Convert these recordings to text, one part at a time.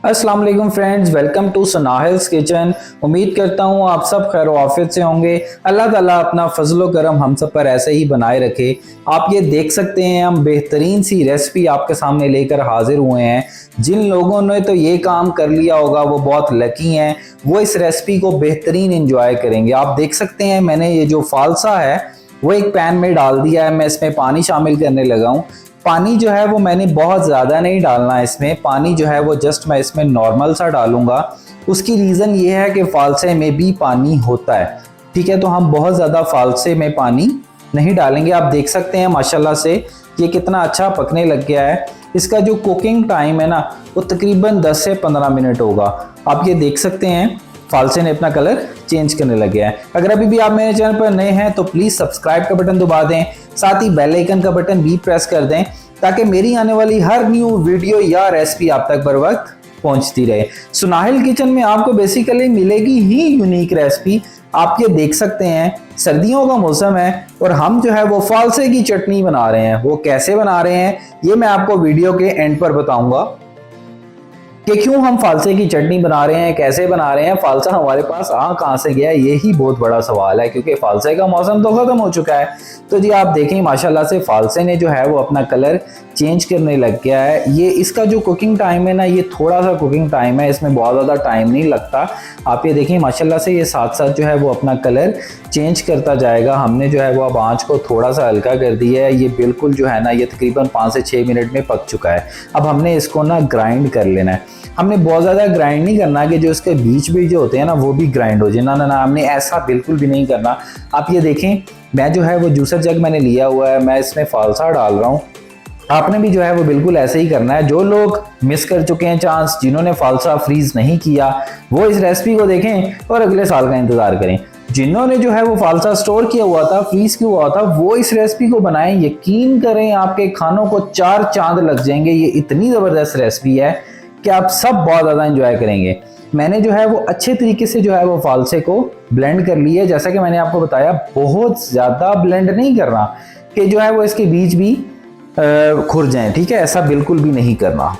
अस्सलाम वालेकुम friends, welcome to सनाहिल्स kitchen. उम्मीद करता हूँ आप सब खैर आफियत से होंगे। अल्लाह ताला अपना फजलो करम हम सब पर ऐसे ही बनाए रखे। आप ये देख सकते हैं हम बेहतरीन सी रेसिपी आपके सामने लेकर हाजिर हुए हैं। जिन लोगों ने तो ये काम कर लिया होगा वो बहुत लकी हैं, वो इस रेसिपी को बेहतरीन इंजॉय करेंगे। आप देख सकते हैं मैंने ये जो फालसा है वो एक पैन में डाल दिया है। मैं इसमें पानी शामिल करने लगा हूँ। पानी जो है वो मैंने बहुत ज़्यादा नहीं डालना है इसमें। पानी जो है वो जस्ट मैं इसमें नॉर्मल सा डालूंगा। उसकी रीज़न ये है कि फालसे में भी पानी होता है, ठीक है। तो हम बहुत ज़्यादा फालसे में पानी नहीं डालेंगे। आप देख सकते हैं माशाल्लाह से ये कितना अच्छा पकने लग गया है। इसका जो कुकिंग टाइम है ना वो तकरीबन 10 से 15 मिनट होगा। आप ये देख सकते हैं फालसे ने अपना कलर चेंज करने लग गया है। अगर अभी भी आप मेरे चैनल पर नए हैं तो प्लीज़ सब्सक्राइब का बटन दबा दें, साथ ही बेल आइकन का बटन भी प्रेस कर दें ताकि मेरी आने वाली हर न्यू वीडियो या रेसिपी आप तक बर वक्त पहुंचती रहे। सुनाहिल किचन में आपको बेसिकली मिलेगी ही यूनिक रेसिपी। आप ये देख सकते हैं सर्दियों का मौसम है और हम जो है वो फालसे की चटनी बना रहे हैं। वो कैसे बना रहे हैं ये मैं आपको वीडियो के एंड पर बताऊंगा कि क्यों हम फालसे की चटनी बना रहे हैं, कैसे बना रहे हैं, फालसा हमारे पास कहाँ से गया है, यही बहुत बड़ा सवाल है क्योंकि फालसे का मौसम तो खत्म हो चुका है। तो जी आप देखें माशाल्लाह से फालसे ने जो है वो अपना कलर चेंज करने लग गया है। ये इसका जो कुकिंग टाइम है ना ये थोड़ा सा कुकिंग टाइम है, इसमें बहुत ज़्यादा टाइम नहीं लगता। आप ये देखें माशाल्लाह से ये साथ साथ जो है वो अपना कलर चेंज करता जाएगा। हमने जो है वो अब आँच को थोड़ा सा हल्का कर दिया है। ये बिल्कुल जो है ना ये तकरीबन 5 से 6 मिनट में पक चुका है। अब हमने इसको ना ग्राइंड कर लेना है। हमने बहुत ज़्यादा ग्राइंड नहीं करना कि जो इसके बीच भी जो होते हैं ना वो भी ग्राइंड हो जाए। ना ना ना, हमने ऐसा बिल्कुल भी नहीं करना। आप ये देखें मैं जो है वो जूसर जग मैंने लिया हुआ है, मैं इसमें फालसा डाल रहा हूँ। आपने भी जो है वो बिल्कुल ऐसे ही करना है। जो लोग मिस कर चुके हैं चांस, जिन्होंने फालसा फ्रीज नहीं किया, वो इस रेसिपी को देखें और अगले साल का इंतज़ार करें। जिन्होंने जो है वो फालसा स्टोर किया हुआ था, फ्रीज किया हुआ था, वो इस रेसिपी को बनाएं। यकीन करें आपके खानों को 4 चांद लग जाएंगे। ये इतनी ज़बरदस्त रेसिपी है कि आप सब बहुत ज़्यादा इंजॉय करेंगे। मैंने जो है वो अच्छे तरीके से जो है वो फालसे को ब्लेंड कर लिया है। जैसा कि मैंने आपको बताया बहुत ज़्यादा ब्लेंड नहीं करना कि जो है वो इसके बीच भी खुर जाएं, ठीक है, ऐसा बिल्कुल भी नहीं करना।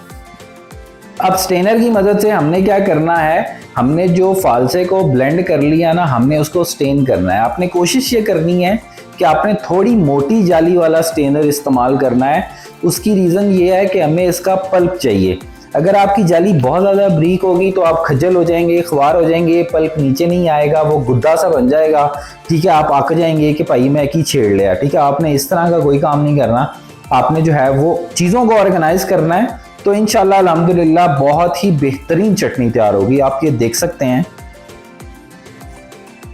अब स्टेनर की मदद से हमने क्या करना है, हमने जो फालसे को ब्लेंड कर लिया ना हमने उसको स्टेन करना है। आपने कोशिश ये करनी है कि आपने थोड़ी मोटी जाली वाला स्टेनर इस्तेमाल करना है। उसकी रीज़न ये है कि हमें इसका पल्प चाहिए। अगर आपकी जाली बहुत ज़्यादा ब्रीक होगी तो आप खज्जल हो जाएंगे, ख्वार हो जाएंगे, पल्प नीचे नहीं आएगा, वो गुद्दा सा बन जाएगा, ठीक है। आप आक जाएंगे कि भाई मैं की छेड़ लिया, ठीक है। आपने इस तरह का कोई काम नहीं करना। आपने जो है वो चीज़ों को ऑर्गेनाइज करना है। तो इंशाल्लाह अल्हम्दुलिल्लाह बहुत ही बेहतरीन चटनी तैयार होगी। आप ये देख सकते हैं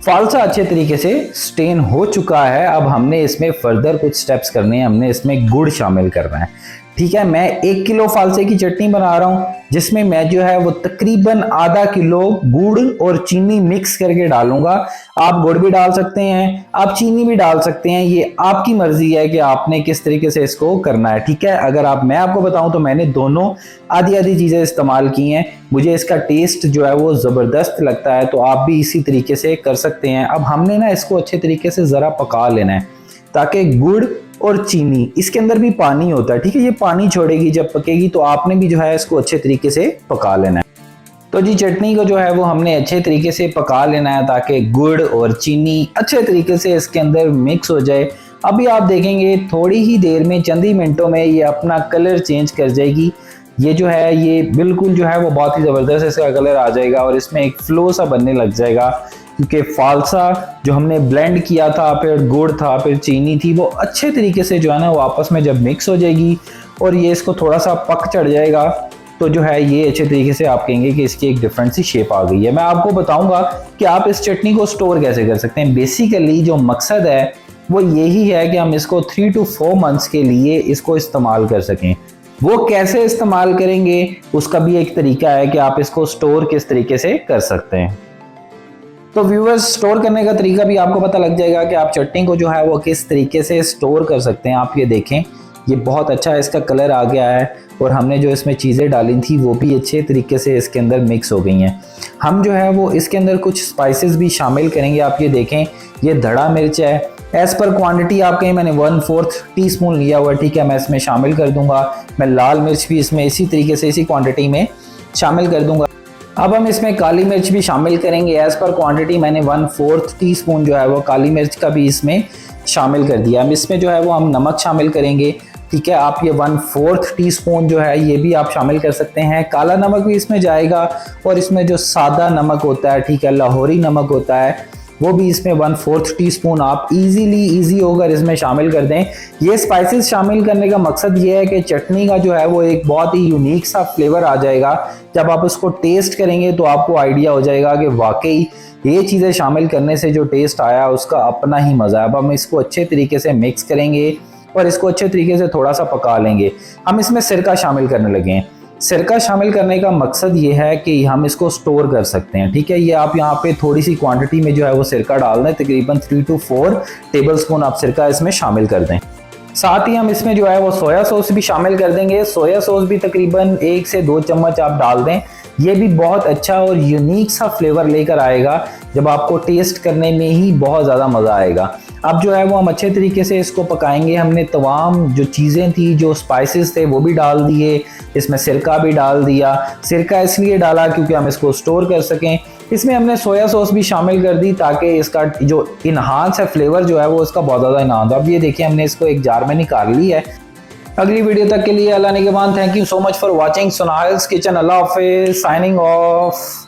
फालसा अच्छे तरीके से स्टेन हो चुका है। अब हमने इसमें फर्दर कुछ स्टेप्स करने हैं। हमने इसमें गुड़ शामिल करना है, ठीक है। मैं 1 किलो फालसे की चटनी बना रहा हूँ जिसमें मैं जो है वो तकरीबन आधा किलो गुड़ और चीनी मिक्स करके डालूंगा। आप गुड़ भी डाल सकते हैं, आप चीनी भी डाल सकते हैं, ये आपकी मर्जी है कि आपने किस तरीके से इसको करना है, ठीक है। अगर मैं आपको बताऊं तो मैंने दोनों आधी आधी चीज़ें इस्तेमाल की हैं। मुझे इसका टेस्ट जो है वो ज़बरदस्त लगता है, तो आप भी इसी तरीके से कर सकते हैं। अब हमने ना इसको अच्छे तरीके से ज़रा पका लेना है ताकि गुड़ और चीनी, इसके अंदर भी पानी होता है, ठीक है। ये पानी छोड़ेगी जब पकेगी, तो आपने भी जो है इसको अच्छे तरीके से पका लेना है। तो जी चटनी को जो है वो हमने अच्छे तरीके से पका लेना है ताकि गुड़ और चीनी अच्छे तरीके से इसके अंदर मिक्स हो जाए। अभी आप देखेंगे थोड़ी ही देर में, चंद ही मिनटों में ये अपना कलर चेंज कर जाएगी। ये जो है ये बिल्कुल जो है वो बहुत ही ज़बरदस्त इसका कलर आ जाएगा और इसमें एक फ्लो सा बनने लग जाएगा क्योंकि फालसा जो हमने ब्लेंड किया था, फिर गुड़ था, फिर चीनी थी, वो अच्छे तरीके से जो है ना वो आपस में जब मिक्स हो जाएगी और ये इसको थोड़ा सा पक चढ़ जाएगा तो जो है ये अच्छे तरीके से आप कहेंगे कि इसकी एक डिफरेंट सी शेप आ गई है। मैं आपको बताऊंगा कि आप इस चटनी को स्टोर कैसे कर सकते हैं। बेसिकली जो मकसद है वो यही है कि हम इसको 3 to 4 मंथ्स के लिए इसको इस्तेमाल कर सकें। वो कैसे इस्तेमाल करेंगे उसका भी एक तरीका है कि आप इसको स्टोर किस तरीके से कर सकते हैं। तो व्यूअर्स स्टोर करने का तरीका भी आपको पता लग जाएगा कि आप चटनी को जो है वो किस तरीके से स्टोर कर सकते हैं। आप ये देखें ये बहुत अच्छा इसका कलर आ गया है और हमने जो इसमें चीज़ें डाली थी वो भी अच्छे तरीके से इसके अंदर मिक्स हो गई हैं। हम जो है वो इसके अंदर कुछ स्पाइसेस भी शामिल करेंगे। आप ये देखें ये धड़ा मिर्च है, एज़ पर क्वांटिटी आप कहें मैंने 1/4 टीस्पून लिया हुआ है, ठीक है। मैं इसमें शामिल कर दूंगा। मैं लाल मिर्च भी इसमें इसी तरीके से इसी क्वांटिटी में शामिल कर दूंगा। अब हम इसमें काली मिर्च भी शामिल करेंगे। एज पर क्वांटिटी मैंने 1/4 टीस्पून जो है वो काली मिर्च का भी इसमें शामिल कर दिया। अब इसमें जो है वो हम नमक शामिल करेंगे। ठीक है, आप ये 1/4 टीस्पून जो है ये भी आप शामिल कर सकते हैं। काला नमक भी इसमें जाएगा और इसमें जो सादा नमक होता है, ठीक है, लाहौरी नमक होता है, वो भी इसमें 1/4 टीस्पून आप इजी होकर इसमें शामिल कर दें। ये स्पाइसेस शामिल करने का मकसद ये है कि चटनी का जो है वो एक बहुत ही यूनिक सा फ्लेवर आ जाएगा। जब आप उसको टेस्ट करेंगे तो आपको आइडिया हो जाएगा कि वाकई ये चीज़ें शामिल करने से जो टेस्ट आया उसका अपना ही मज़ा है। अब हम इसको अच्छे तरीके से मिक्स करेंगे और इसको अच्छे तरीके से थोड़ा सा पका लेंगे। हम इसमें सिरका शामिल करने लगे हैं। सिरका शामिल करने का मकसद ये है कि हम इसको स्टोर कर सकते हैं। ठीक है, ये आप यहाँ पे थोड़ी सी क्वांटिटी में जो है वो सिरका डाल दें, तकरीबन 3 to 4 टेबलस्पून आप सिरका इसमें शामिल कर दें। साथ ही हम इसमें जो है वो सोया सॉस भी शामिल कर देंगे। सोया सॉस भी तकरीबन 1 से 2 चम्मच आप डाल दें। ये भी बहुत अच्छा और यूनिक सा फ्लेवर लेकर आएगा, जब आपको टेस्ट करने में ही बहुत ज़्यादा मज़ा आएगा। अब जो है वो हम अच्छे तरीके से इसको पकाएंगे। हमने तमाम जो चीज़ें थी, जो स्पाइसेस थे, वो भी डाल दिए, इसमें सिरका भी डाल दिया। सिरका इसलिए डाला क्योंकि हम इसको स्टोर कर सकें। इसमें हमने सोया सॉस भी शामिल कर दी ताकि इसका जो इन्हांस है फ्लेवर जो है वो इसका बहुत ज़्यादा इन्हांस। अब ये देखिए हमने इसको एक जार में निकाल ली है। अगली वीडियो तक के लिए अल्लाह निगहबान। Thank you so much for watching Sunahil's kitchen. अल्लाह हाफिज़, साइनिंग ऑफ।